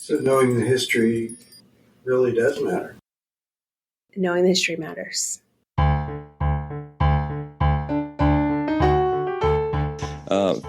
So knowing the history really does matter. Knowing the history matters.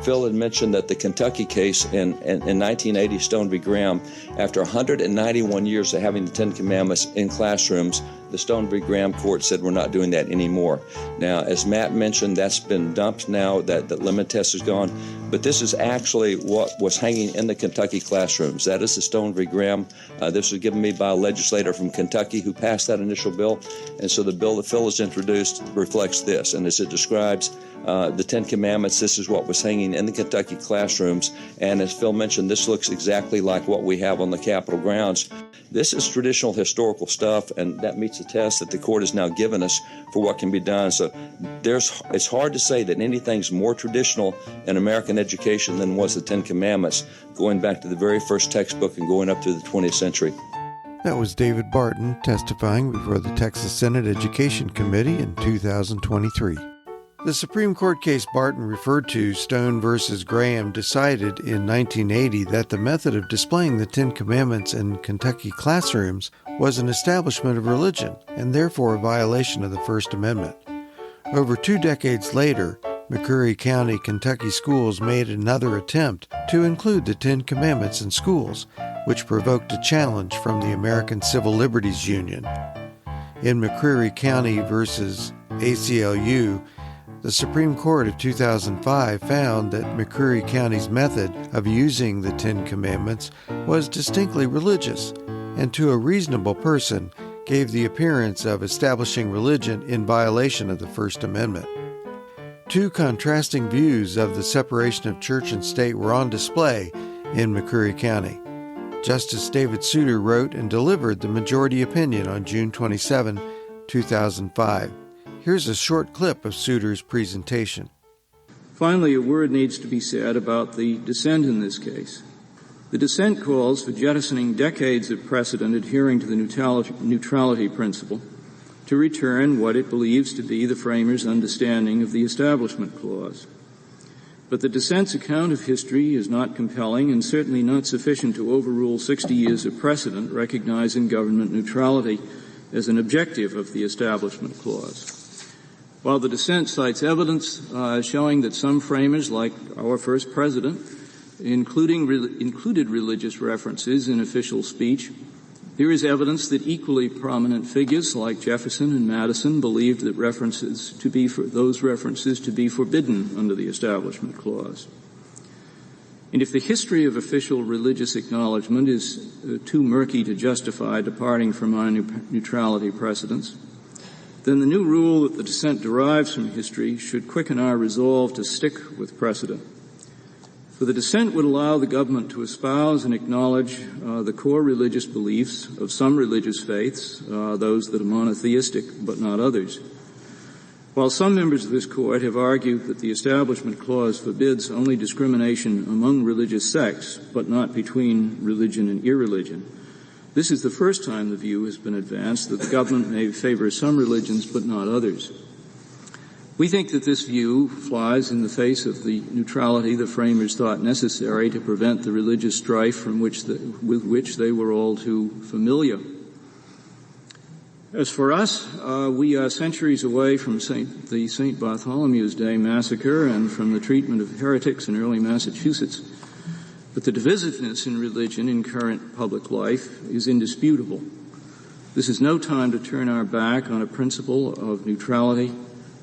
Phil had mentioned that the Kentucky case in 1980, Stone v. Graham, after 191 years of having the Ten Commandments in classrooms, the Stone v. Graham court said we're not doing that anymore. Now, as Matt mentioned, that's been dumped now, that the limit test is gone. But this is actually what was hanging in the Kentucky classrooms. That is the Stone v. Graham. This was given me by a legislator from Kentucky who passed that initial bill. And so the bill that Phil has introduced reflects this. And as it describes the Ten Commandments, this is what was hanging in the Kentucky classrooms. And as Phil mentioned, this looks exactly like what we have on the Capitol grounds. This is traditional historical stuff, and that meets the test that the court has now given us for what can be done. So it's hard to say that anything's more traditional in American education than was the Ten Commandments, going back to the very first textbook and going up through the 20th century. That was David Barton testifying before the Texas Senate Education Committee in 2023. The Supreme Court case Barton referred to, Stone v. Graham, decided in 1980 that the method of displaying the Ten Commandments in Kentucky classrooms was an establishment of religion and therefore a violation of the First Amendment. Over 2 decades later, McCreary County, Kentucky schools made another attempt to include the Ten Commandments in schools, which provoked a challenge from the American Civil Liberties Union. In McCreary County v. ACLU, the Supreme Court of 2005 found that McCreary County's method of using the Ten Commandments was distinctly religious, and to a reasonable person gave the appearance of establishing religion in violation of the First Amendment. 2 contrasting views of the separation of church and state were on display in McCreary County. Justice David Souter wrote and delivered the majority opinion on June 27, 2005. Here's a short clip of Souter's presentation. Finally, a word needs to be said about the dissent in this case. The dissent calls for jettisoning decades of precedent adhering to the neutrality principle to return what it believes to be the framers' understanding of the Establishment Clause. But the dissent's account of history is not compelling and certainly not sufficient to overrule 60 years of precedent recognizing government neutrality as an objective of the Establishment Clause. While the dissent cites evidence showing that some framers, like our first president, included religious references in official speech, there is evidence that equally prominent figures like Jefferson and Madison believed that those references to be forbidden under the Establishment Clause. And if the history of official religious acknowledgement is too murky to justify departing from our neutrality precedents, then the new rule that the dissent derives from history should quicken our resolve to stick with precedent. For the dissent would allow the government to espouse and acknowledge the core religious beliefs of some religious faiths, those that are monotheistic but not others. While some members of this court have argued that the Establishment Clause forbids only discrimination among religious sects but not between religion and irreligion, this is the first time the view has been advanced that the government may favor some religions but not others. We think that this view flies in the face of the neutrality the framers thought necessary to prevent the religious strife with which they were all too familiar. As for us, we are centuries away from the St. Bartholomew's Day massacre and from the treatment of heretics in early Massachusetts. But the divisiveness in religion in current public life is indisputable. This is no time to turn our back on a principle of neutrality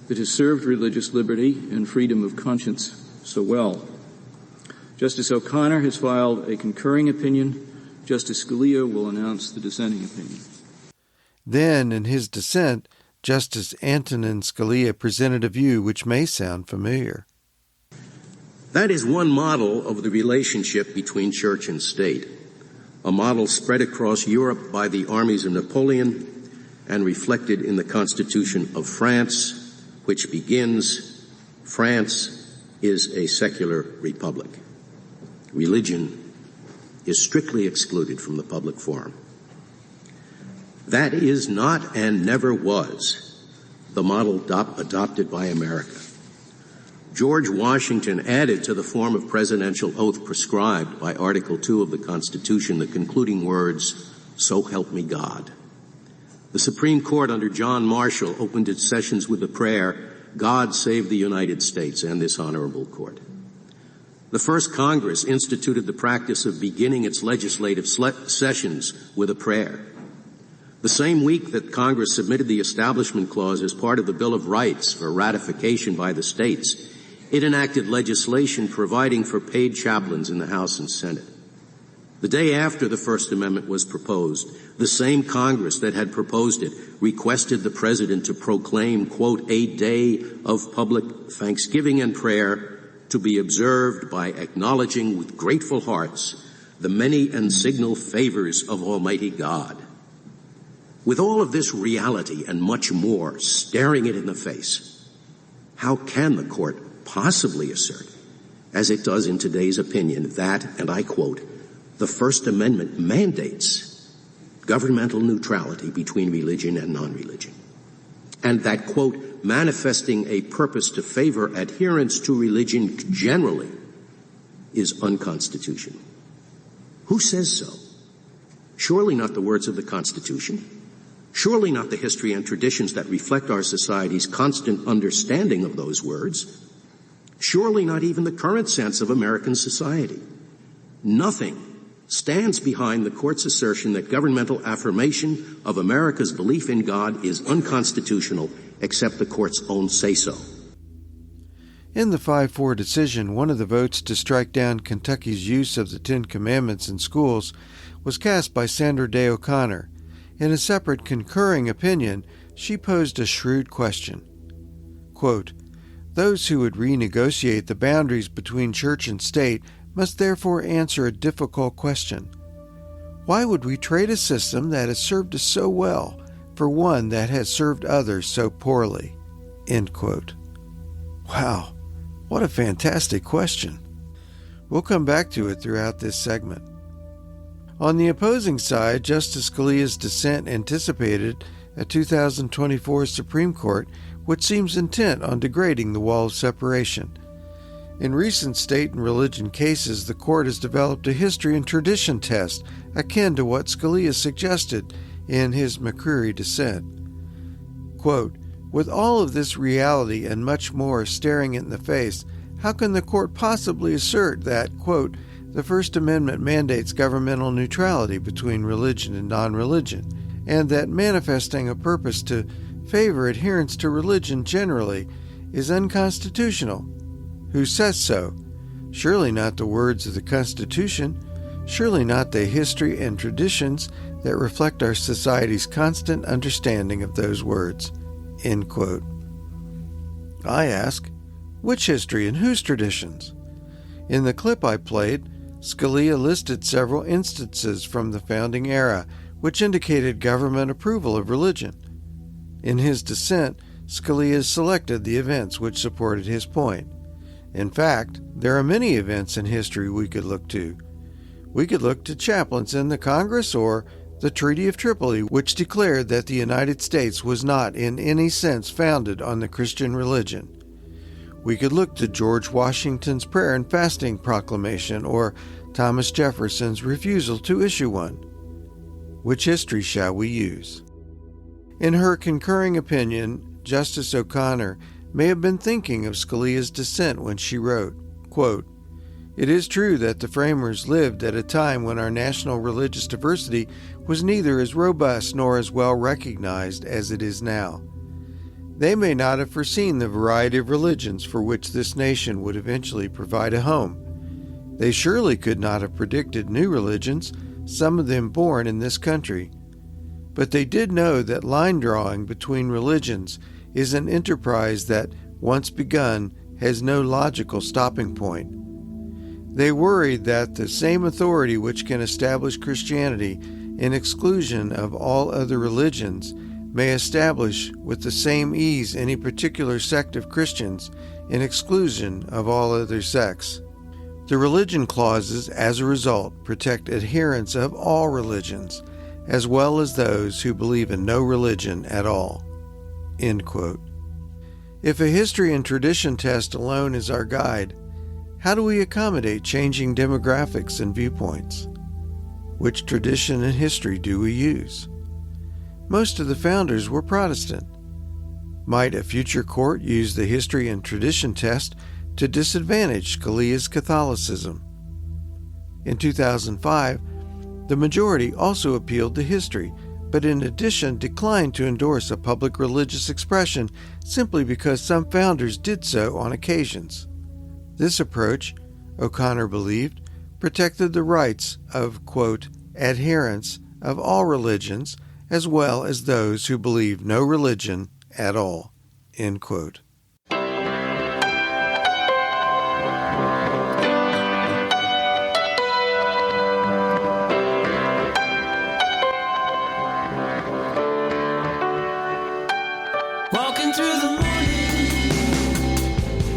that has served religious liberty and freedom of conscience so well. Justice O'Connor has filed a concurring opinion. Justice Scalia will announce the dissenting opinion. Then, in his dissent, Justice Antonin Scalia presented a view which may sound familiar. That is one model of the relationship between church and state, a model spread across Europe by the armies of Napoleon and reflected in the Constitution of France, which begins, "France is a secular republic. Religion is strictly excluded from the public forum." That is not and never was the model adopted by America. George Washington added to the form of presidential oath prescribed by Article 2 of the Constitution the concluding words, "So help me God." The Supreme Court under John Marshall opened its sessions with the prayer, "God save the United States and this honorable court." The first Congress instituted the practice of beginning its legislative sessions with a prayer. The same week that Congress submitted the Establishment Clause as part of the Bill of Rights for ratification by the states, it enacted legislation providing for paid chaplains in the House and Senate. The day after the First Amendment was proposed, the same Congress that had proposed it requested the President to proclaim, quote, "a day of public thanksgiving and prayer to be observed by acknowledging with grateful hearts the many and signal favors of Almighty God." With all of this reality and much more staring it in the face, how can the court possibly assert, as it does in today's opinion, that, and I quote, "the First Amendment mandates governmental neutrality between religion and non-religion," and that, quote, "manifesting a purpose to favor adherence to religion generally is unconstitutional"? Who says so? Surely not the words of the Constitution. Surely not the history and traditions that reflect our society's constant understanding of those words. Surely not even the current sense of American society. Nothing stands behind the court's assertion that governmental affirmation of America's belief in God is unconstitutional except the court's own say-so. In the 5-4 decision, one of the votes to strike down Kentucky's use of the Ten Commandments in schools was cast by Sandra Day O'Connor. In a separate concurring opinion, she posed a shrewd question. Quote, "Those who would renegotiate the boundaries between church and state must therefore answer a difficult question. Why would we trade a system that has served us so well for one that has served others so poorly?" End quote. Wow, what a fantastic question. We'll come back to it throughout this segment. On the opposing side, Justice Scalia's dissent anticipated a 2024 Supreme Court which seems intent on degrading the wall of separation. In recent state and religion cases, the court has developed a history and tradition test akin to what Scalia suggested in his McCreary dissent. Quote, "With all of this reality and much more staring it in the face, how can the court possibly assert that, quote, the First Amendment mandates governmental neutrality between religion and non-religion, and that manifesting a purpose to favor adherence to religion generally is unconstitutional? Who says so? Surely not the words of the Constitution, surely not the history and traditions that reflect our society's constant understanding of those words." End quote. I ask, which history and whose traditions? In the clip I played, Scalia listed several instances from the founding era which indicated government approval of religion. In his dissent, Scalia selected the events which supported his point. In fact, there are many events in history we could look to. We could look to chaplains in the Congress or the Treaty of Tripoli, which declared that the United States was not in any sense founded on the Christian religion. We could look to George Washington's prayer and fasting proclamation or Thomas Jefferson's refusal to issue one. Which history shall we use? In her concurring opinion, Justice O'Connor may have been thinking of Scalia's dissent when she wrote, quote, "It is true that the framers lived at a time when our national religious diversity was neither as robust nor as well recognized as it is now. They may not have foreseen the variety of religions for which this nation would eventually provide a home. They surely could not have predicted new religions, some of them born in this country. But they did know that line drawing between religions is an enterprise that, once begun, has no logical stopping point. They worried that the same authority which can establish Christianity in exclusion of all other religions may establish with the same ease any particular sect of Christians in exclusion of all other sects. The religion clauses, as a result, protect adherents of all religions, as well as those who believe in no religion at all." End quote. If a history and tradition test alone is our guide, how do we accommodate changing demographics and viewpoints? Which tradition and history do we use? Most of the founders were Protestant. Might a future court use the history and tradition test to disadvantage Scalia's Catholicism? In 2005, the majority also appealed to history, but in addition declined to endorse a public religious expression simply because some founders did so on occasions. This approach, O'Connor believed, protected the rights of, quote, adherents of all religions as well as those who believe no religion at all, end quote. Walking through the morning,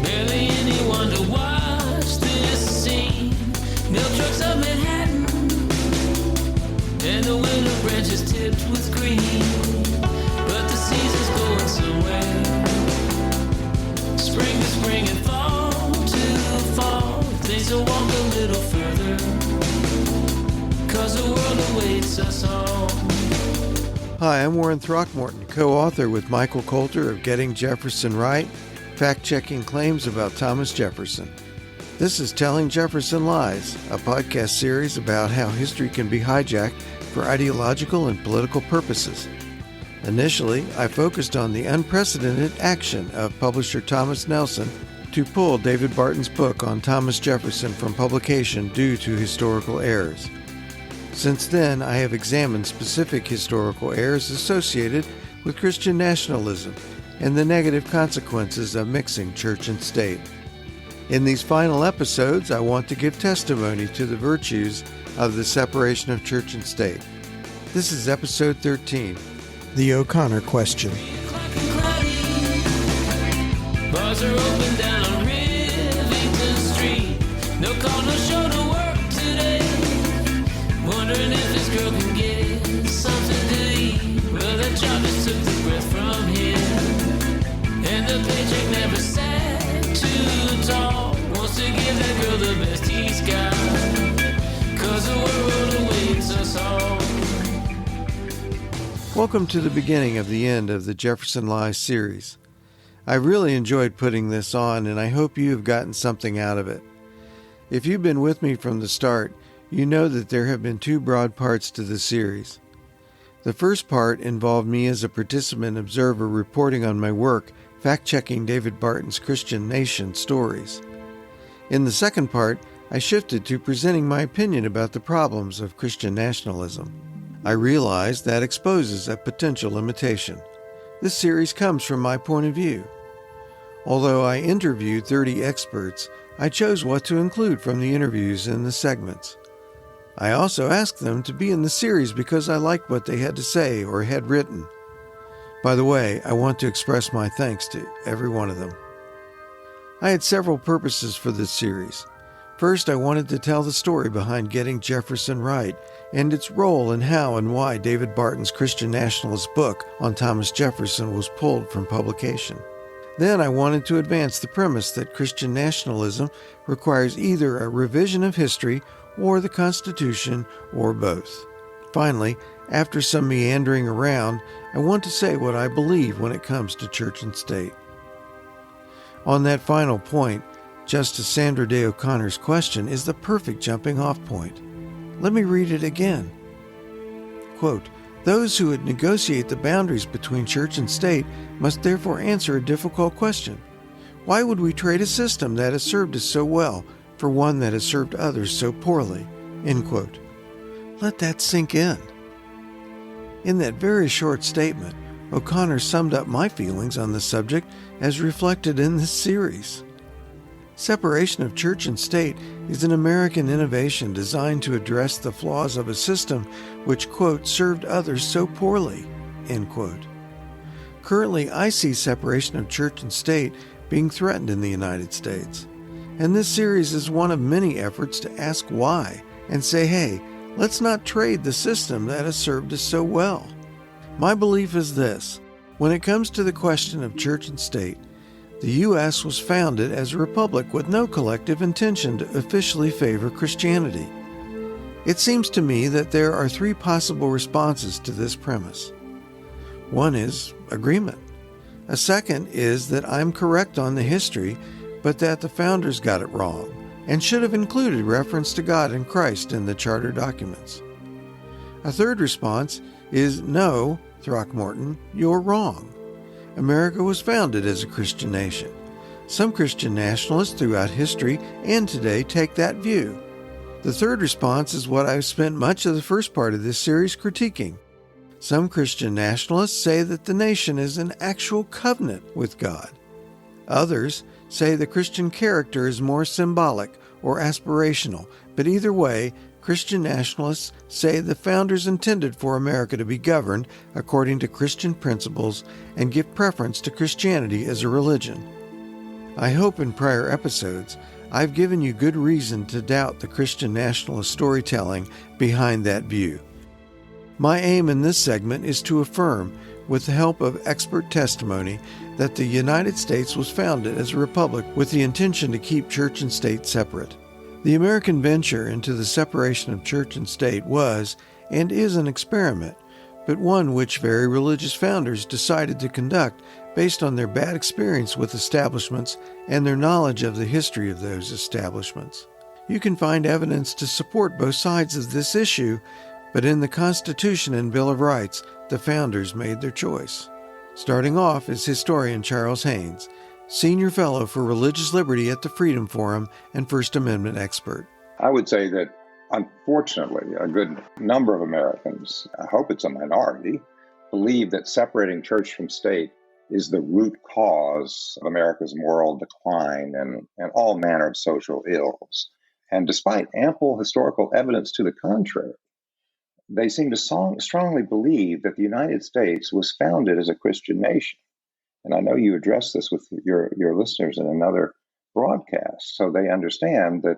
barely anyone to watch this scene. Milk trucks of Manhattan, and the willow branches tipped with green. But the season's going somewhere. Spring to spring and fall to fall. Things will walk a little further, 'cause the world awaits us all. Hi, I'm Warren Throckmorton, co-author with Michael Coulter of Getting Jefferson Right, fact-checking claims about Thomas Jefferson. This is Telling Jefferson Lies, a podcast series about how history can be hijacked for ideological and political purposes. Initially, I focused on the unprecedented action of publisher Thomas Nelson to pull David Barton's book on Thomas Jefferson from publication due to historical errors. Since then, I have examined specific historical errors associated with Christian nationalism and the negative consequences of mixing church and state. In these final episodes, I want to give testimony to the virtues of the separation of church and state. This is episode 13, The O'Connor Question. Bars are open down Rivington Street. No call, no show to work today. Wondering if this girl can get something to eat. Well, that job just took the breath from him, and the paycheck never sat too tall. Wants to give that girl the best he's got, 'cause the world awaits us all. Welcome to the beginning of the end of the Jefferson Lies series. I really enjoyed putting this on, and I hope you have gotten something out of it. If you've been with me from the start, you know that there have been two broad parts to the series. The first part involved me as a participant observer reporting on my work, fact-checking David Barton's Christian Nation stories. In the second part, I shifted to presenting my opinion about the problems of Christian nationalism. I realize that exposes a potential limitation. This series comes from my point of view. Although I interviewed 30 experts, I chose what to include from the interviews in the segments. I also asked them to be in the series because I liked what they had to say or had written. By the way, I want to express my thanks to every one of them. I had several purposes for this series. First, I wanted to tell the story behind Getting Jefferson Right and its role in how and why David Barton's Christian nationalist book on Thomas Jefferson was pulled from publication. Then I wanted to advance the premise that Christian nationalism requires either a revision of history or the Constitution, or both. Finally, after some meandering around, I want to say what I believe when it comes to church and state. On that final point, Justice Sandra Day O'Connor's question is the perfect jumping-off point. Let me read it again. Quote, "Those who would negotiate the boundaries between church and state must therefore answer a difficult question. Why would we trade a system that has served us so well for one that has served others so poorly?" End quote. Let that sink in. In that very short statement, O'Connor summed up my feelings on the subject as reflected in this series. Separation of church and state is an American innovation designed to address the flaws of a system which, quote, served others so poorly, end quote. Currently, I see separation of church and state being threatened in the United States. And this series is one of many efforts to ask why and say, hey, let's not trade the system that has served us so well. My belief is this: when it comes to the question of church and state, The U.S. was founded as a republic with no collective intention to officially favor Christianity. It seems to me that there are three possible responses to this premise. One is agreement. A second is that I'm correct on the history, but that the founders got it wrong and should have included reference to God and Christ in the charter documents. A third response is no, Throckmorton, you're wrong. America was founded as a Christian nation. Some Christian nationalists throughout history and today take that view. The third response is what I've spent much of the first part of this series critiquing. Some Christian nationalists say that the nation is an actual covenant with God. Others say the Christian character is more symbolic or aspirational, but either way, Christian nationalists say the founders intended for America to be governed according to Christian principles and give preference to Christianity as a religion. I hope in prior episodes I've given you good reason to doubt the Christian nationalist storytelling behind that view. My aim in this segment is to affirm, with the help of expert testimony, that the United States was founded as a republic with the intention to keep church and state separate. The American venture into the separation of church and state was, and is, an experiment, but one which very religious founders decided to conduct based on their bad experience with establishments and their knowledge of the history of those establishments. You can find evidence to support both sides of this issue, but in the Constitution and Bill of Rights, the founders made their choice. Starting off is historian Charles Haynes, Senior Fellow for Religious Liberty at the Freedom Forum and First Amendment expert. I would say that, unfortunately, a good number of Americans, I hope it's a minority, believe that separating church from state is the root cause of America's moral decline and all manner of social ills. And despite ample historical evidence to the contrary, they seem to strongly believe that the United States was founded as a Christian nation. And I know you addressed this with your listeners in another broadcast, so they understand that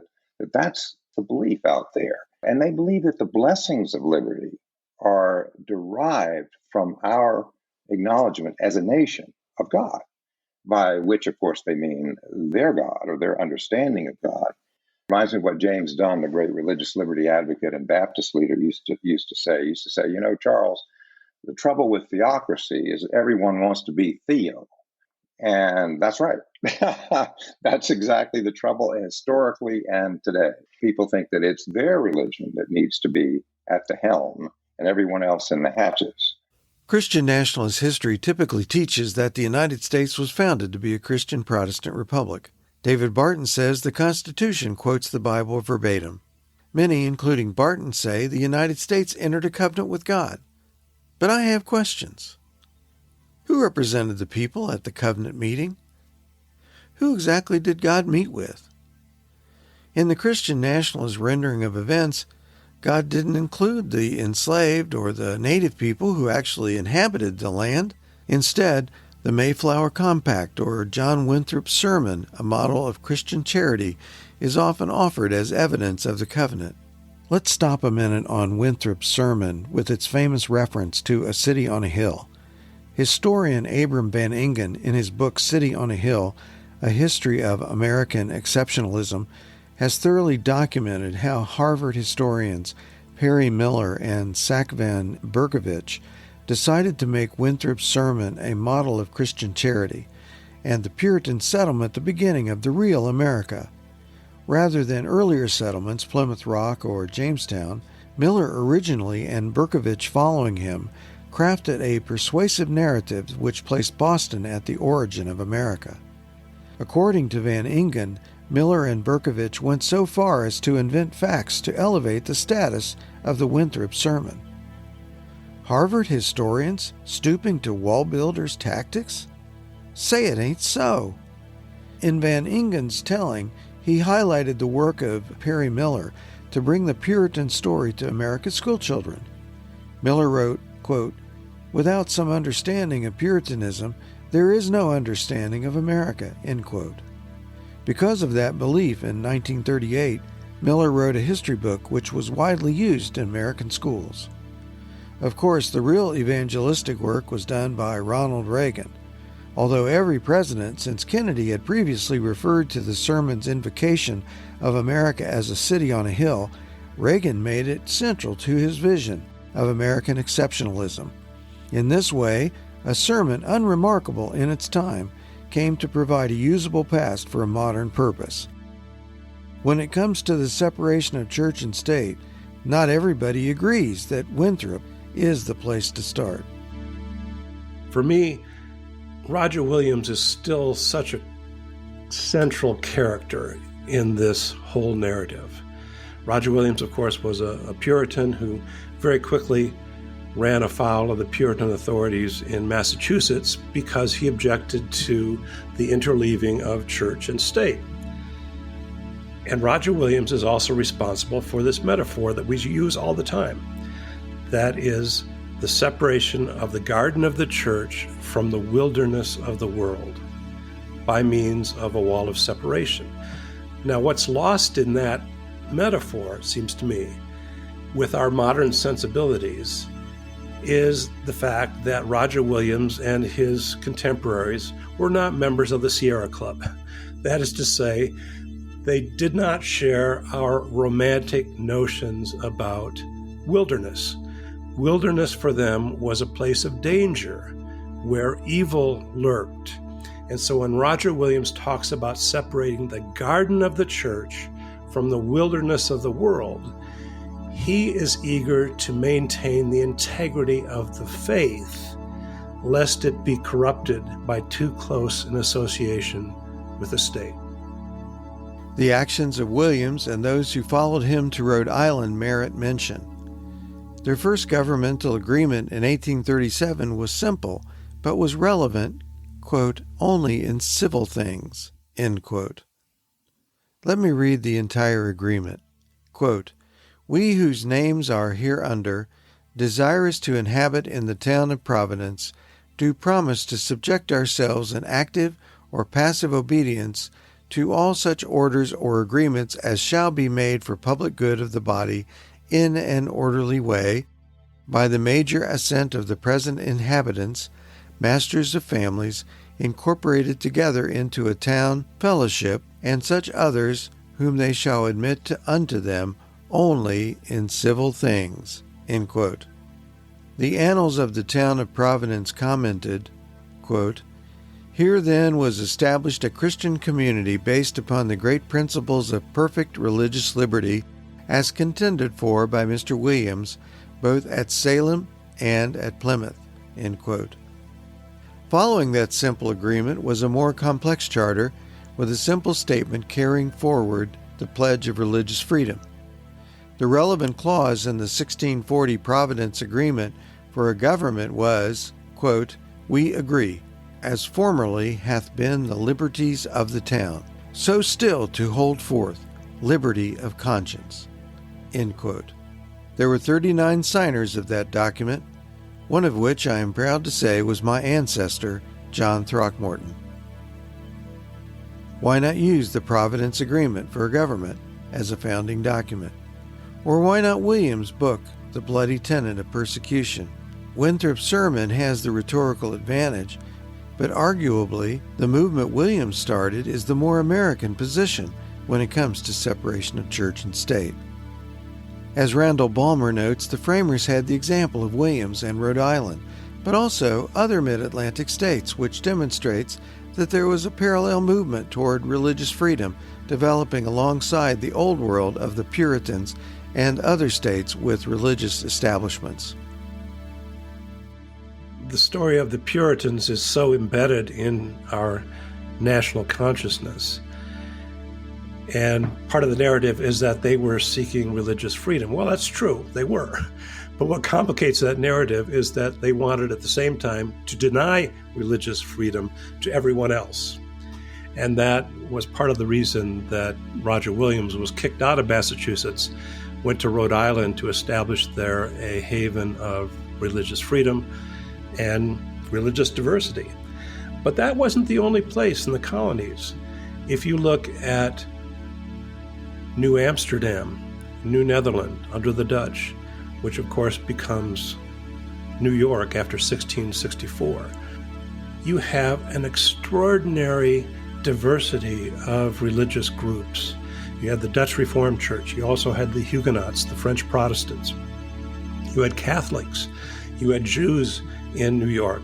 that's the belief out there. And they believe that the blessings of liberty are derived from our acknowledgement as a nation of God, by which, of course, they mean their God or their understanding of God. Reminds me of what James Dunn, the great religious liberty advocate and Baptist leader, used to say, you know, Charles, the trouble with theocracy is everyone wants to be Theo. And that's right. That's exactly the trouble historically and today. People think that it's their religion that needs to be at the helm and everyone else in the hatches. Christian nationalist history typically teaches that the United States was founded to be a Christian Protestant republic. David Barton says the Constitution quotes the Bible verbatim. Many, including Barton, say the United States entered a covenant with God. But I have questions. Who represented the people at the covenant meeting? Who exactly did God meet with? In the Christian nationalist rendering of events, God didn't include the enslaved or the native people who actually inhabited the land. Instead, the Mayflower Compact or John Winthrop's sermon, a model of Christian charity, is often offered as evidence of the covenant. Let's stop a minute on Winthrop's sermon with its famous reference to a city on a hill. Historian Abram Van Engen, in his book City on a Hill, A History of American Exceptionalism, has thoroughly documented how Harvard historians Perry Miller and Sack Van Berkovich decided to make Winthrop's sermon a model of Christian charity, and the Puritan settlement the beginning of the real America. Rather than earlier settlements, Plymouth Rock or Jamestown, Miller originally, and Berkovich following him, crafted a persuasive narrative which placed Boston at the origin of America. According to Van Engen, Miller and Berkovich went so far as to invent facts to elevate the status of the Winthrop sermon. Harvard historians stooping to wall builders' tactics? Say it ain't so. In Van Engen's telling, he highlighted the work of Perry Miller to bring the Puritan story to America's schoolchildren. Miller wrote, quote, "Without some understanding of Puritanism, there is no understanding of America," end quote. Because of that belief, in 1938, Miller wrote a history book which was widely used in American schools. Of course, the real evangelistic work was done by Ronald Reagan. although every president since Kennedy had previously referred to the sermon's invocation of America as a city on a hill, Reagan made it central to his vision of American exceptionalism. In this way, a sermon unremarkable in its time came to provide a usable past for a modern purpose. When it comes to the separation of church and state, not everybody agrees that Winthrop is the place to start. For me, Roger Williams is still such a central character in this whole narrative. Roger Williams, of course, was a Puritan who very quickly ran afoul of the Puritan authorities in Massachusetts because he objected to the interleaving of church and state. And Roger Williams is also responsible for this metaphor that we use all the time. That is the separation of the garden of the church from the wilderness of the world by means of a wall of separation. Now, what's lost in that metaphor, it seems to me, with our modern sensibilities, is the fact that Roger Williams and his contemporaries were not members of the Sierra Club. That is to say, they did not share our romantic notions about wilderness. Wilderness for them was a place of danger where evil lurked. And so when Roger Williams talks about separating the garden of the church from the wilderness of the world, he is eager to maintain the integrity of the faith, lest it be corrupted by too close an association with the state. The actions of Williams and those who followed him to Rhode Island merit mention. Their first governmental agreement in 1837 was simple, but was relevant, quote, only in civil things, end quote. Let me read the entire agreement. Quote, "We whose names are hereunder, desirous to inhabit in the town of Providence, do promise to subject ourselves in active or passive obedience to all such orders or agreements as shall be made for public good of the body in an orderly way, by the major assent of the present inhabitants, masters of families, incorporated together into a town fellowship, and such others whom they shall admit unto them only in civil things." End quote. The Annals of the town of Providence commented, quote, "Here then was established a Christian community based upon the great principles of perfect religious liberty as contended for by Mr. Williams, both at Salem and at Plymouth." End quote. Following that simple agreement was a more complex charter with a simple statement carrying forward the pledge of religious freedom. The relevant clause in the 1640 Providence Agreement for a government was, quote, "We agree, as formerly hath been the liberties of the town, so still to hold forth liberty of conscience." End quote. There were 39 signers of that document, one of which I am proud to say was my ancestor, John Throckmorton. Why not use the Providence Agreement for a government as a founding document? Or why not Williams' book, The Bloody Tenet of Persecution? Winthrop's sermon has the rhetorical advantage, but arguably the movement Williams started is the more American position when it comes to separation of church and state. As Randall Balmer notes, the framers had the example of Williams and Rhode Island, but also other mid-Atlantic states, which demonstrates that there was a parallel movement toward religious freedom developing alongside the old world of the Puritans and other states with religious establishments. The story of the Puritans is so embedded in our national consciousness. And part of the narrative is that they were seeking religious freedom. Well, that's true, they were. But what complicates that narrative is that they wanted at the same time to deny religious freedom to everyone else. And that was part of the reason that Roger Williams was kicked out of Massachusetts, went to Rhode Island to establish there a haven of religious freedom and religious diversity. But that wasn't the only place in the colonies. If you look at New Amsterdam, New Netherland under the Dutch, which of course becomes New York after 1664. you have an extraordinary diversity of religious groups. You had the Dutch Reformed Church. You also had the Huguenots, the French Protestants. You had Catholics. You had Jews in New York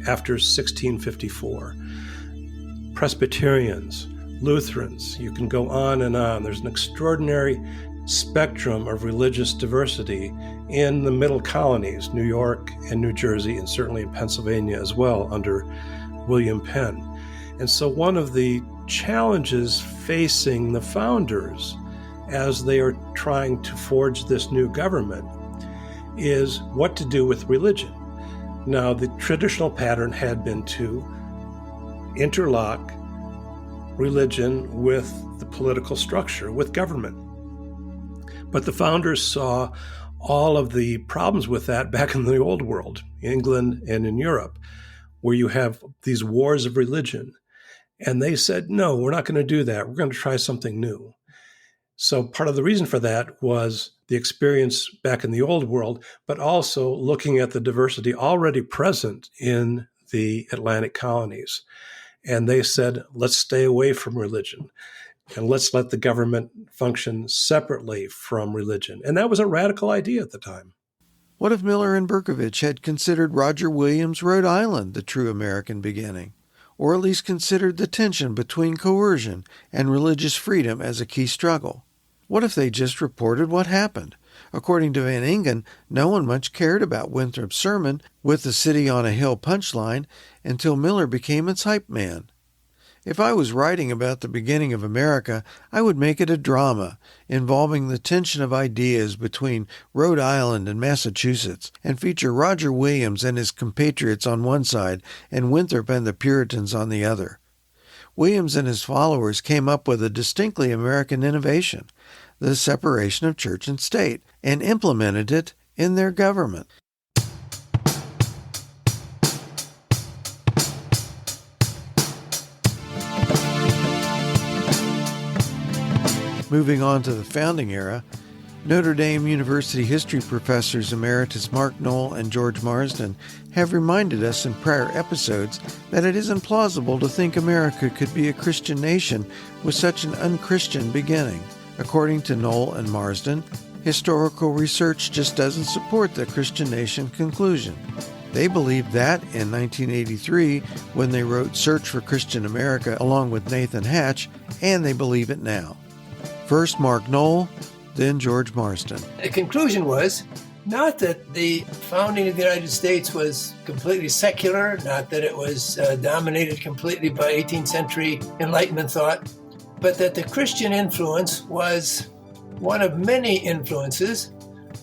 after 1654. Presbyterians, Lutherans, you can go on and on. There's an extraordinary spectrum of religious diversity in the middle colonies, New York and New Jersey, and certainly in Pennsylvania as well under William Penn. And so one of the challenges facing the founders as they are trying to forge this new government is what to do with religion. Now, the traditional pattern had been to interlock religion with the political structure, with government. But the founders saw all of the problems with that back in the old world, England and in Europe, where you have these wars of religion. And they said, no, we're not going to do that. We're going to try something new. So part of the reason for that was the experience back in the old world, but also looking at the diversity already present in the Atlantic colonies. And they said, let's stay away from religion and let's let the government function separately from religion. And that was a radical idea at the time. What if Miller and Berkovich had considered Roger Williams' Rhode Island the true American beginning, or at least considered the tension between coercion and religious freedom as a key struggle? What if they just reported what happened? According to Van Ingen, no one much cared about Winthrop's sermon with the city on a hill punchline until Miller became its hype man. If I was writing about the beginning of America, I would make it a drama involving the tension of ideas between Rhode Island and Massachusetts and feature Roger Williams and his compatriots on one side and Winthrop and the Puritans on the other. Williams and his followers came up with a distinctly American innovation, the separation of church and state, and implemented it in their government. Moving on to the founding era, Notre Dame University history professors emeritus Mark Knoll and George Marsden have reminded us in prior episodes that it isn't plausible to think America could be a Christian nation with such an unchristian beginning. According to Knoll and Marsden, historical research just doesn't support the Christian nation conclusion. They believed that in 1983 when they wrote Search for Christian America along with Nathan Hatch, and they believe it now. First Mark Knoll, then George Marsden. The conclusion was not that the founding of the United States was completely secular, not that it was dominated completely by 18th century Enlightenment thought, but that the Christian influence was one of many influences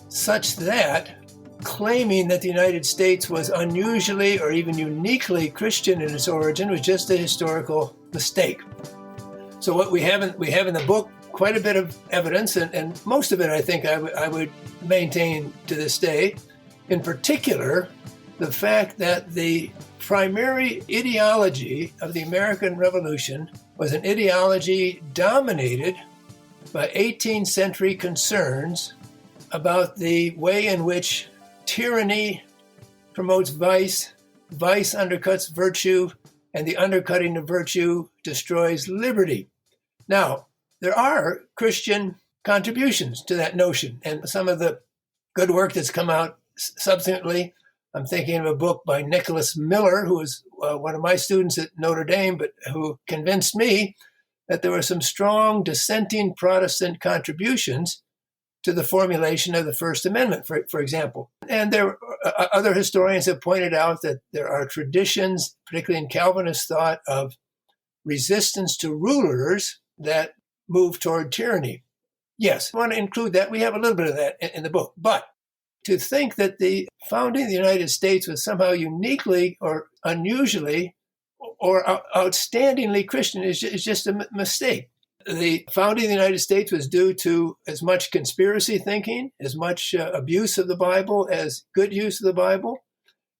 such that claiming that the United States was unusually or even uniquely Christian in its origin was just a historical mistake. So what we have in the book, quite a bit of evidence, and most of it, I think, I would maintain to this day. In particular, the fact that the primary ideology of the American Revolution was an ideology dominated by 18th century concerns about the way in which tyranny promotes vice, vice undercuts virtue, and the undercutting of virtue destroys liberty. Now, there are Christian contributions to that notion, and some of the good work that's come out subsequently. I'm thinking of a book by Nicholas Miller, who was one of my students at Notre Dame, but who convinced me that there were some strong dissenting Protestant contributions to the formulation of the First Amendment, for example. And there other historians have pointed out that there are traditions, particularly in Calvinist thought, of resistance to rulers that move toward tyranny. Yes, I want to include that. We have a little bit of that in the book. But to think that the founding of the United States was somehow uniquely or unusually or outstandingly Christian is just a mistake. The founding of the United States was due to as much conspiracy thinking, as much abuse of the Bible as good use of the Bible,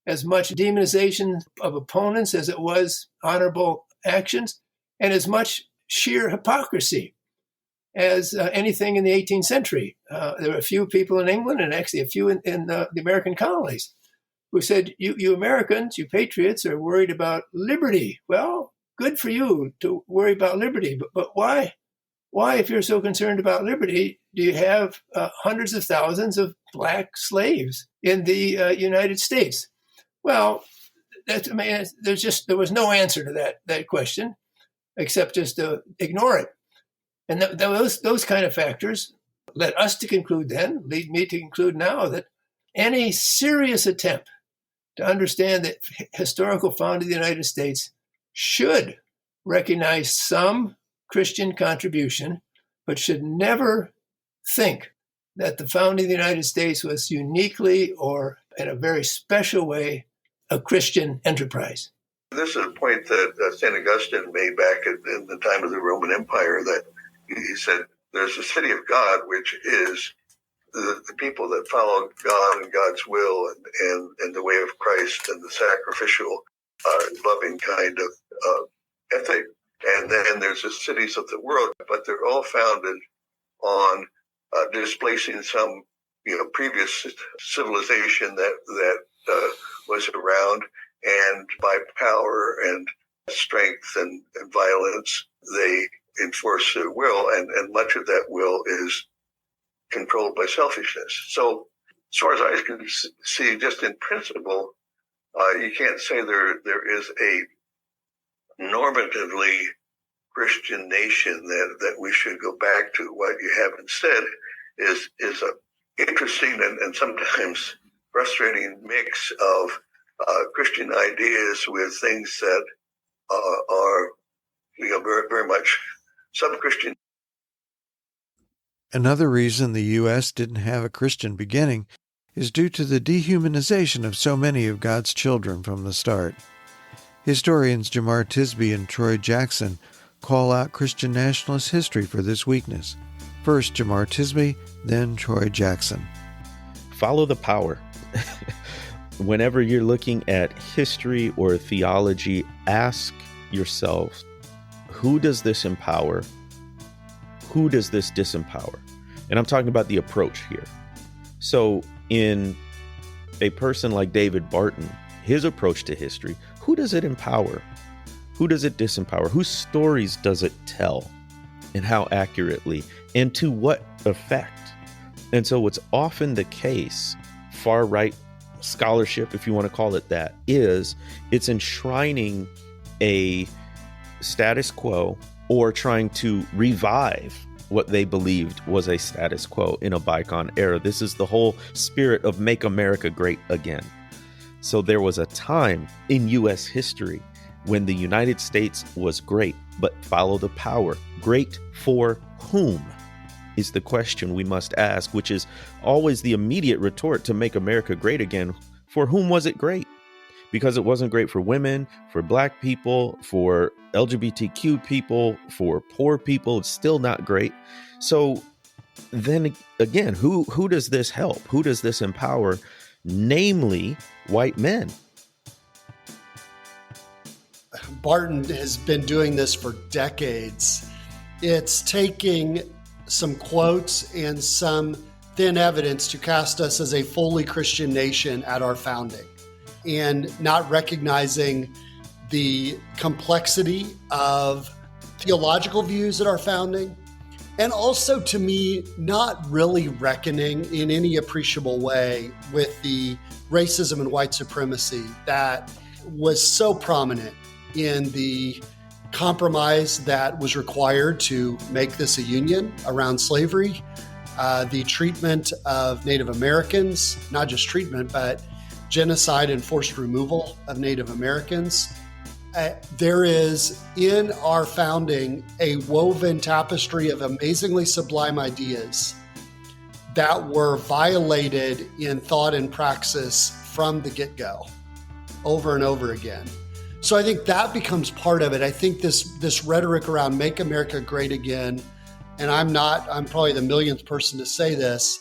as much demonization of opponents as it was honorable actions, and as much sheer hypocrisy as anything in the 18th century. There were a few people in England and actually a few in the American colonies who said, you Americans, you patriots are worried about liberty. Well, good for you to worry about liberty, but why? Why, if you're so concerned about liberty, do you have hundreds of thousands of black slaves in the United States? Well, there was no answer to that question, except just to ignore it. And those kind of factors led us to conclude then, lead me to conclude now, that any serious attempt to understand the historical founding of the United States should recognize some Christian contribution, but should never think that the founding of the United States was uniquely or in a very special way a Christian enterprise. This is a point that St. Augustine made back in the time of the Roman Empire, that he said there's a city of God, which is the people that follow God and God's will and the way of Christ and the sacrificial, loving kind of ethic. And then there's the cities of the world, but they're all founded on displacing some previous civilization that was around, and by power and strength and violence, they enforce their will, and much of that will is controlled by selfishness. So as far as I can see, just in principle, you can't say there is a normatively Christian nation that we should go back to. What you have instead is a interesting and sometimes frustrating mix of Christian ideas with things that are very, very much sub-Christian. Another reason the U.S. didn't have a Christian beginning is due to the dehumanization of so many of God's children from the start. Historians Jamar Tisby and Troy Jackson call out Christian nationalist history for this weakness. First Jamar Tisby, then Troy Jackson. Follow the power. Whenever you're looking at history or theology, ask yourself, who does this empower? Who does this disempower? And I'm talking about the approach here. So in a person like David Barton, his approach to history, who does it empower? Who does it disempower? Whose stories does it tell? And how accurately? And to what effect? And so what's often the case, far-right scholarship, if you want to call it that, is it's enshrining a status quo or trying to revive what they believed was a status quo in a bygone era. This is the whole spirit of Make America Great Again. So there was a time in U.S. history when the United States was great, but follow the power. Great for whom is the question we must ask, which is always the immediate retort to Make America Great Again. For whom was it great? Because it wasn't great for women, for Black people, for LGBTQ people, for poor people. It's still not great. So then again, who does this help? Who does this empower? Namely, white men. Barton has been doing this for decades. It's taking some quotes and some thin evidence to cast us as a fully Christian nation at our founding, and not recognizing the complexity of theological views at our founding, and also, to me, not really reckoning in any appreciable way with the racism and white supremacy that was so prominent in the compromise that was required to make this a union around slavery, the treatment of Native Americans, not just treatment, but genocide and forced removal of Native Americans. There is in our founding a woven tapestry of amazingly sublime ideas that were violated in thought and praxis from the get-go, over and over again. So I think that becomes part of it. I think this rhetoric around Make America Great Again, and I'm probably the millionth person to say this,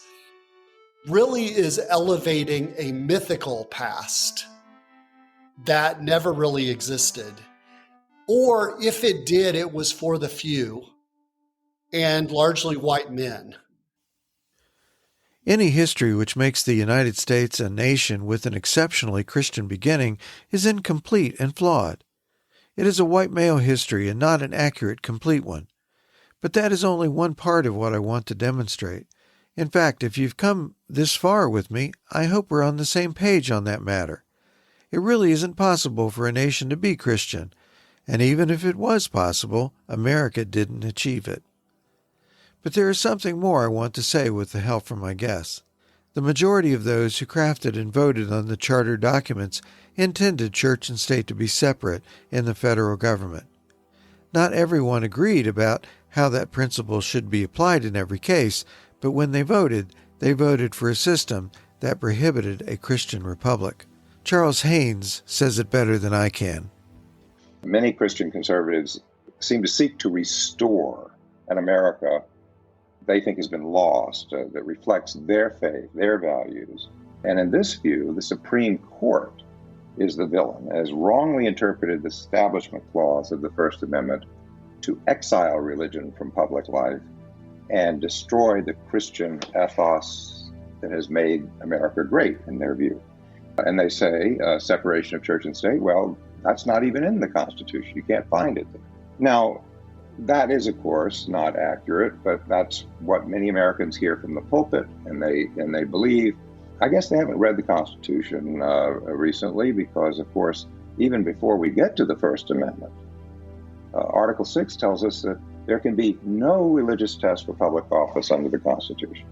really is elevating a mythical past that never really existed. Or if it did, it was for the few and largely white men. Any history which makes the United States a nation with an exceptionally Christian beginning is incomplete and flawed. It is a white male history and not an accurate, complete one. But that is only one part of what I want to demonstrate. In fact, if you've come this far with me, I hope we're on the same page on that matter. It really isn't possible for a nation to be Christian, and even if it was possible, America didn't achieve it. But there is something more I want to say with the help from my guests. The majority of those who crafted and voted on the charter documents intended church and state to be separate in the federal government. Not everyone agreed about how that principle should be applied in every case, but when they voted for a system that prohibited a Christian republic. Charles Haynes says it better than I can. Many Christian conservatives seem to seek to restore an America they think has been lost, that reflects their faith, their values. And in this view, the Supreme Court is the villain, has wrongly interpreted the Establishment Clause of the First Amendment to exile religion from public life and destroy the Christian ethos that has made America great, in their view. And they say separation of church and state, well, that's not even in the Constitution. You can't find it there. Now, that is, of course, not accurate, but that's what many Americans hear from the pulpit, and they believe. I guess they haven't read the Constitution recently because, of course, even before we get to the First Amendment, Article 6 tells us that there can be no religious test for public office under the Constitution.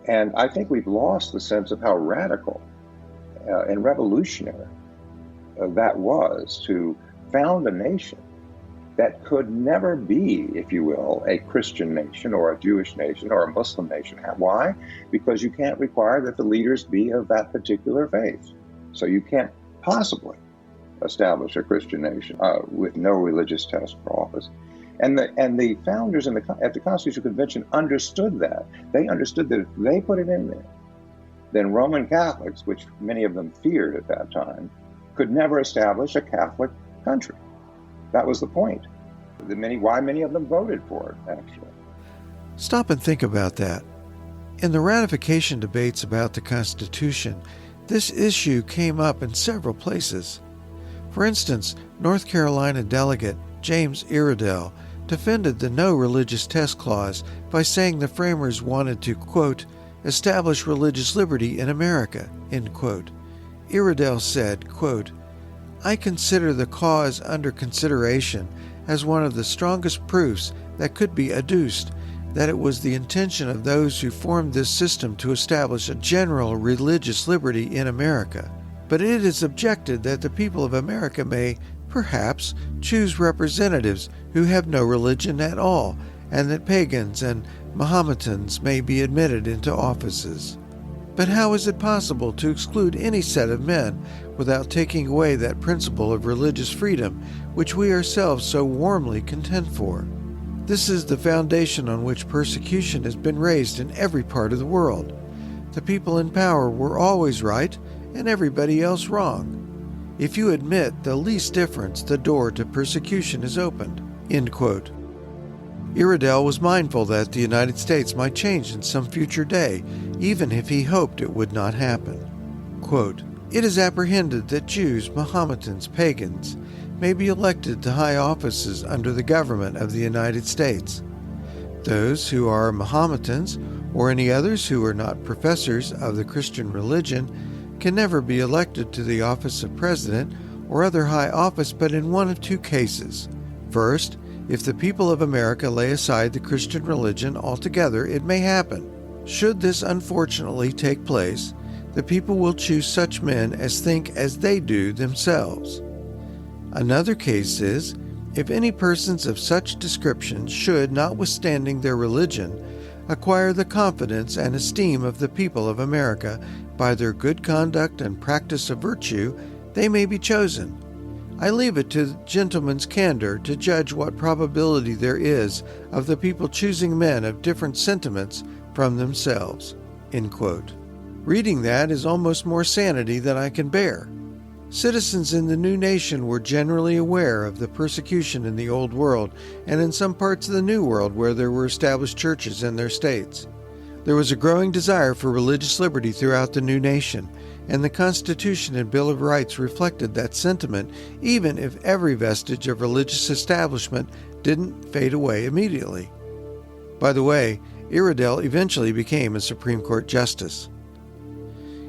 And I think we've lost the sense of how radical and revolutionary that was to found a nation that could never be, if you will, a Christian nation or a Jewish nation or a Muslim nation. Why? Because you can't require that the leaders be of that particular faith. So you can't possibly establish a Christian nation with no religious test for office. And the founders at the Constitutional Convention understood that. They understood that if they put it in there, then Roman Catholics, which many of them feared at that time, could never establish a Catholic country. That was the point. Why many of them voted for it, actually. Stop and think about that. In the ratification debates about the Constitution, this issue came up in several places. For instance, North Carolina delegate James Iredell defended the no religious test clause by saying the framers wanted to, quote, establish religious liberty in America, end quote. Iredell said, quote, I consider the cause under consideration as one of the strongest proofs that could be adduced that it was the intention of those who formed this system to establish a general religious liberty in America. But it is objected that the people of America may, perhaps, choose representatives who have no religion at all, and that pagans and Mahometans may be admitted into offices. But how is it possible to exclude any set of men without taking away that principle of religious freedom which we ourselves so warmly contend for? This is the foundation on which persecution has been raised in every part of the world. The people in power were always right and everybody else wrong. If you admit the least difference, the door to persecution is opened. End quote. Iredell was mindful that the United States might change in some future day, even if he hoped it would not happen. Quote, it is apprehended that Jews, Mahometans, pagans may be elected to high offices under the government of the United States. Those who are Mahometans, or any others who are not professors of the Christian religion, can never be elected to the office of president or other high office but in one of two cases. First, if the people of America lay aside the Christian religion altogether, it may happen. Should this unfortunately take place, the people will choose such men as think as they do themselves. Another case is, if any persons of such description should, notwithstanding their religion, acquire the confidence and esteem of the people of America by their good conduct and practice of virtue, they may be chosen. I leave it to gentlemen's candor to judge what probability there is of the people choosing men of different sentiments from themselves. End quote. Reading that is almost more sanity than I can bear. Citizens in the new nation were generally aware of the persecution in the Old World and in some parts of the New World where there were established churches in their states. There was a growing desire for religious liberty throughout the new nation, and the Constitution and Bill of Rights reflected that sentiment, even if every vestige of religious establishment didn't fade away immediately. By the way, Iredell eventually became a Supreme Court justice.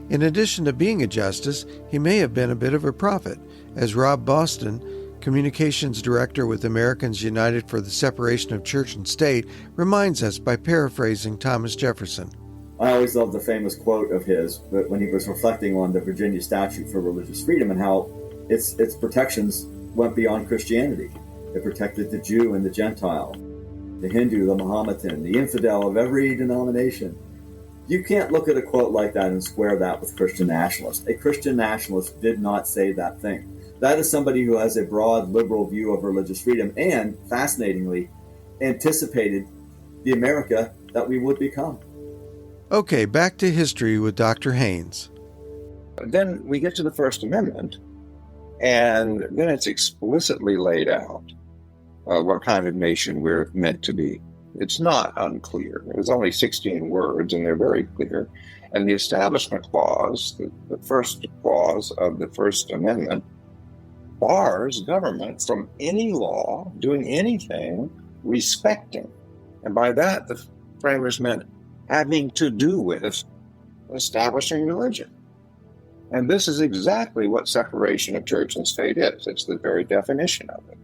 In addition to being a justice, he may have been a bit of a prophet, as Rob Boston, communications director with Americans United for the Separation of Church and State, reminds us by paraphrasing Thomas Jefferson. I always loved the famous quote of his when he was reflecting on the Virginia statute for religious freedom and how its protections went beyond Christianity. It protected the Jew and the Gentile, the Hindu, the Mohammedan, the infidel of every denomination. You can't look at a quote like that and square that with Christian nationalists. A Christian nationalist did not say that thing. That is somebody who has a broad liberal view of religious freedom and, fascinatingly, anticipated the America that we would become. Okay, back to history with Dr. Haynes. Then we get to the First Amendment, and then it's explicitly laid out what kind of nation we're meant to be. It's not unclear. There's only 16 words, and they're very clear. And the Establishment Clause, the first clause of the First Amendment, bars government from any law doing anything respecting. And by that, the framers meant having to do with establishing religion. And this is exactly what separation of church and state is. It's the very definition of it.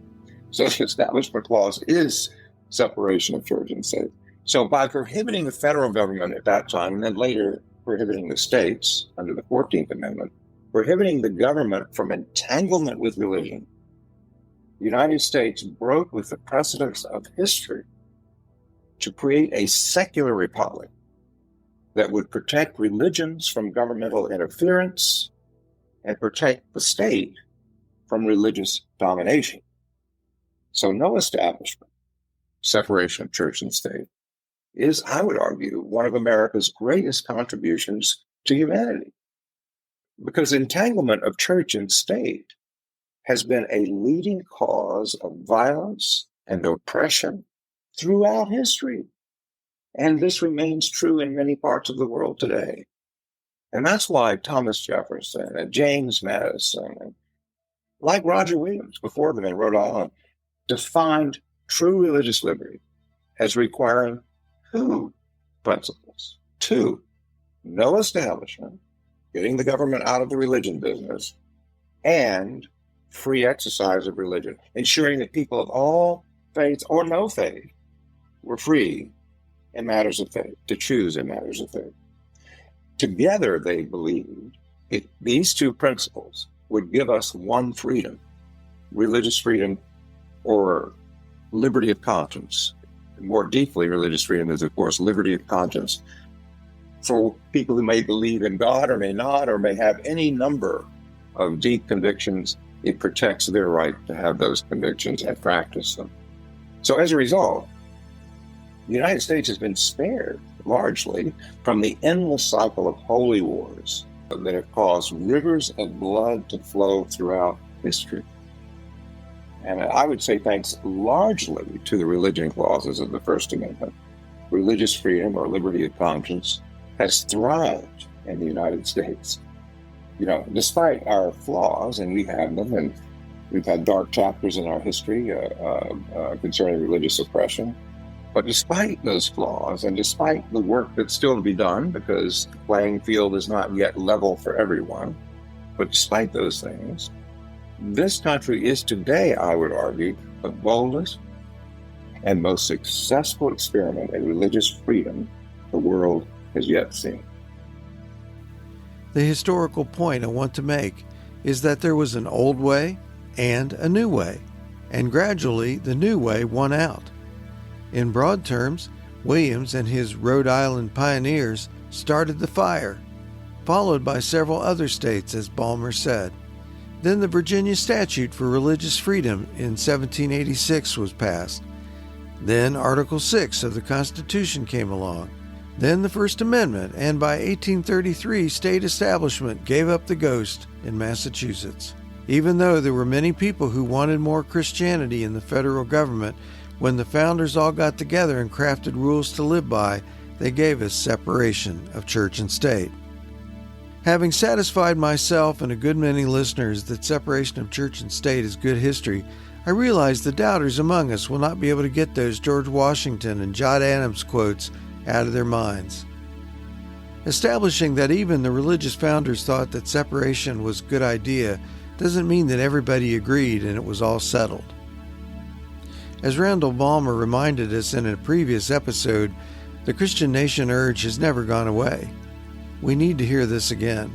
So the Establishment Clause is separation of church and state. So by prohibiting the federal government at that time, and then later prohibiting the states under the 14th Amendment, prohibiting the government from entanglement with religion, the United States broke with the precedents of history to create a secular republic that would protect religions from governmental interference and protect the state from religious domination. So no establishment, separation of church and state, is, I would argue, one of America's greatest contributions to humanity. Because entanglement of church and state has been a leading cause of violence and oppression throughout history. And this remains true in many parts of the world today. And that's why Thomas Jefferson and James Madison, and like Roger Williams before them in Rhode Island, defined true religious liberty as requiring two principles. Two, no establishment, getting the government out of the religion business, and free exercise of religion, ensuring that people of all faiths or no faith were free in matters of faith, to choose in matters of faith. Together, they believed these two principles would give us one freedom, religious freedom or liberty of conscience. More deeply, religious freedom is, of course, liberty of conscience for people who may believe in God or may not, or may have any number of deep convictions. It protects their right to have those convictions and practice them. So as a result, the United States has been spared largely from the endless cycle of holy wars that have caused rivers of blood to flow throughout history. And I would say thanks largely to the religion clauses of the First Amendment, religious freedom or liberty of conscience has thrived in the United States. You know, despite our flaws, and we have them, and we've had dark chapters in our history concerning religious oppression, but despite those flaws, and despite the work that's still to be done, because the playing field is not yet level for everyone, but despite those things, this country is today, I would argue, the boldest and most successful experiment in religious freedom the world has yet seen. The historical point I want to make is that there was an old way and a new way, and gradually the new way won out. In broad terms, Williams and his Rhode Island pioneers started the fire, followed by several other states, as Balmer said. Then the Virginia Statute for Religious Freedom in 1786 was passed. Then Article 6 of the Constitution came along. Then the First Amendment, and by 1833, state establishment gave up the ghost in Massachusetts. Even though there were many people who wanted more Christianity in the federal government, when the founders all got together and crafted rules to live by, They gave us separation of church and state. Having satisfied myself and a good many listeners that separation of church and state is good history, I realize the doubters among us will not be able to get those George Washington and John Adams quotes out of their minds. Establishing that even the religious founders thought that separation was a good idea doesn't mean that everybody agreed and it was all settled. As Randall Balmer reminded us in a previous episode, the Christian nation urge has never gone away. We need to hear this again.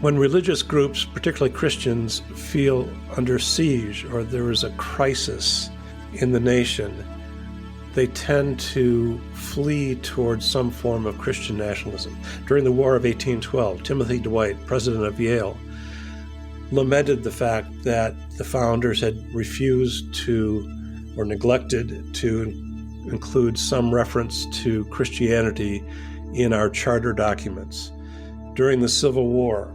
When religious groups, particularly Christians, feel under siege or there is a crisis in the nation, they tend to flee towards some form of Christian nationalism. During the War of 1812, Timothy Dwight, president of Yale, lamented the fact that the founders had refused to or neglected to include some reference to Christianity in our charter documents. During the Civil War,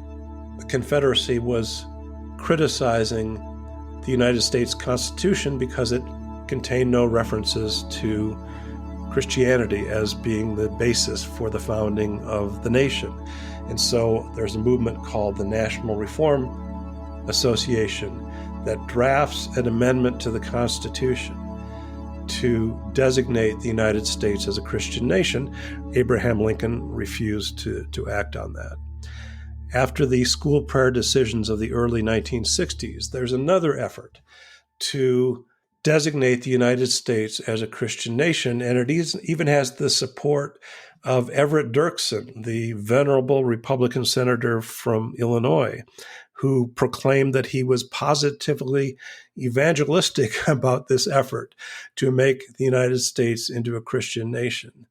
the Confederacy was criticizing the United States Constitution because it contained no references to Christianity as being the basis for the founding of the nation. And so there's a movement called the National Reform Association that drafts an amendment to the Constitution to designate the United States as a Christian nation. Abraham Lincoln refused to act on that. After the school prayer decisions of the early 1960s, there's another effort to designate the United States as a Christian nation, and it even has the support of Everett Dirksen, the venerable Republican senator from Illinois, who proclaimed that he was positively evangelistic about this effort to make the United States into a Christian nation.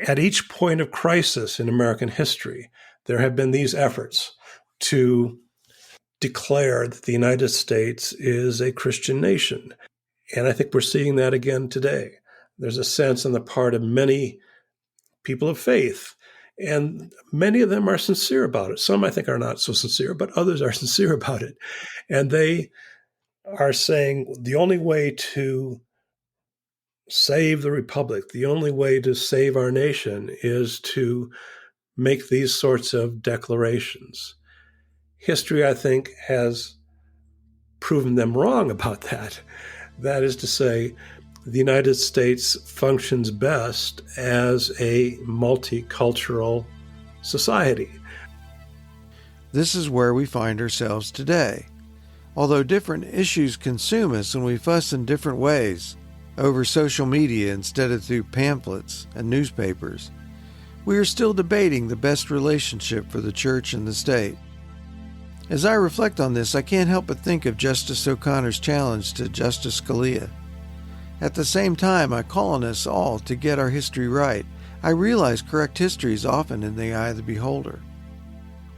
At each point of crisis in American history, there have been these efforts to declare that the United States is a Christian nation. And I think we're seeing that again today. There's a sense on the part of many people of faith, and many of them are sincere about it. Some I think are not so sincere, but others are sincere about it. And they are saying the only way to save the republic, the only way to save our nation is to make these sorts of declarations. History, I think, has proven them wrong about that. That is to say, the United States functions best as a multicultural society. This is where we find ourselves today. Although different issues consume us and we fuss in different ways, over social media instead of through pamphlets and newspapers, we are still debating the best relationship for the church and the state. As I reflect on this, I can't help but think of Justice O'Connor's challenge to Justice Scalia. At the same time, I call on us all to get our history right. I realize correct history is often in the eye of the beholder.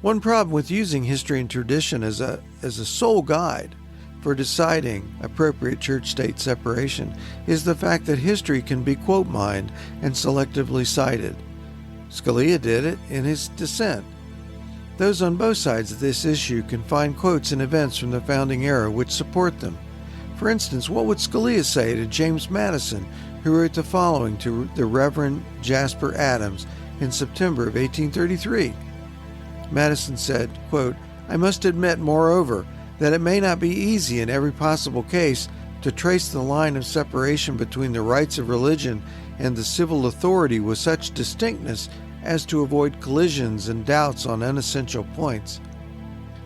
One problem with using history and tradition as a sole guide for deciding appropriate church-state separation is the fact that history can be quote-mined and selectively cited. Scalia did it in his dissent. Those on both sides of this issue can find quotes and events from the founding era which support them. For instance, what would Scalia say to James Madison, who wrote the following to the Reverend Jasper Adams in September of 1833? Madison said, quote, "I must admit, moreover, that it may not be easy in every possible case to trace the line of separation between the rights of religion and the civil authority with such distinctness as to avoid collisions and doubts on unessential points.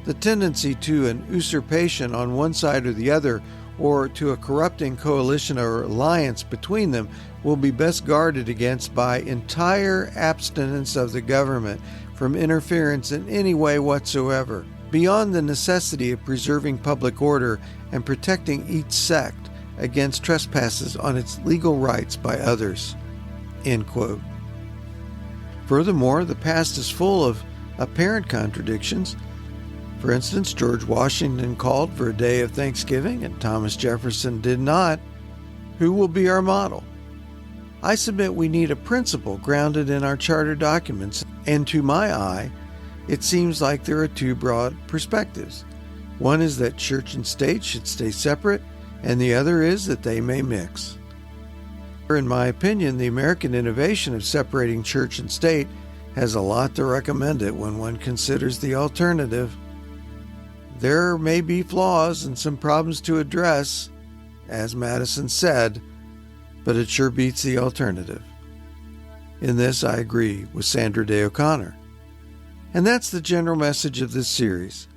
The tendency to an usurpation on one side or the other, or to a corrupting coalition or alliance between them, will be best guarded against by entire abstinence of the government from interference in any way whatsoever, beyond the necessity of preserving public order and protecting each sect against trespasses on its legal rights by others." End quote. Furthermore, the past is full of apparent contradictions. For instance, George Washington called for a day of Thanksgiving and Thomas Jefferson did not. Who will be our model? I submit we need a principle grounded in our charter documents, and to my eye, it seems like there are two broad perspectives. One is that church and state should stay separate, and the other is that they may mix. In my opinion, the American innovation of separating church and state has a lot to recommend it when one considers the alternative. There may be flaws and some problems to address, as Madison said, but it sure beats the alternative. In this, I agree with Sandra Day O'Connor. And that's the general message of this series.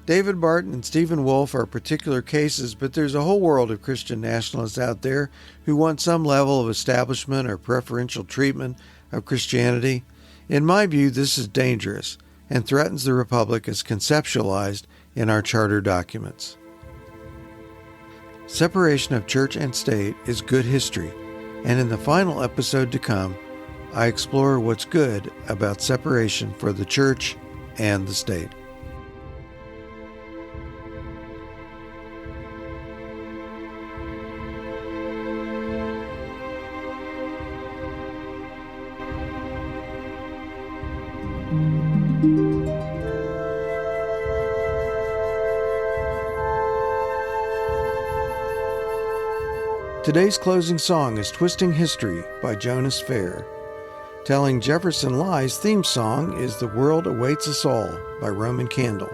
David Barton and Stephen Wolfe are particular cases, but there's a whole world of Christian nationalists out there who want some level of establishment or preferential treatment of Christianity. In my view, this is dangerous and threatens the Republic as conceptualized in our charter documents. Separation of church and state is good history, and in the final episode to come, I explore what's good about separation for the church and the state. Today's closing song is Twisting History by Jonas Fair. Telling Jefferson Lies theme song is The World Awaits Us All by Roman Candle.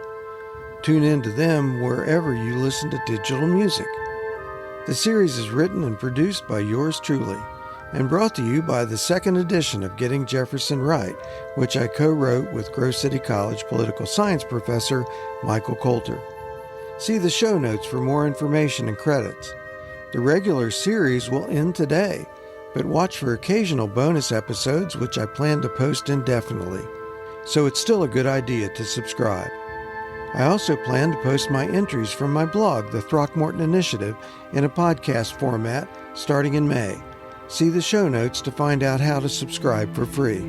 Tune in to them wherever you listen to digital music. The series is written and produced by yours truly and brought to you by the second edition of Getting Jefferson Right, which I co-wrote with Grove City College political science professor Michael Coulter. See the show notes for more information and credits. The regular series will end today, but watch for occasional bonus episodes which I plan to post indefinitely. So it's still a good idea to subscribe. I also plan to post my entries from my blog, The Throckmorton Initiative, in a podcast format starting in May. See the show notes to find out how to subscribe for free.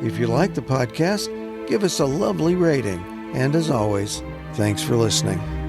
If you like the podcast, give us a lovely rating. And as always, thanks for listening.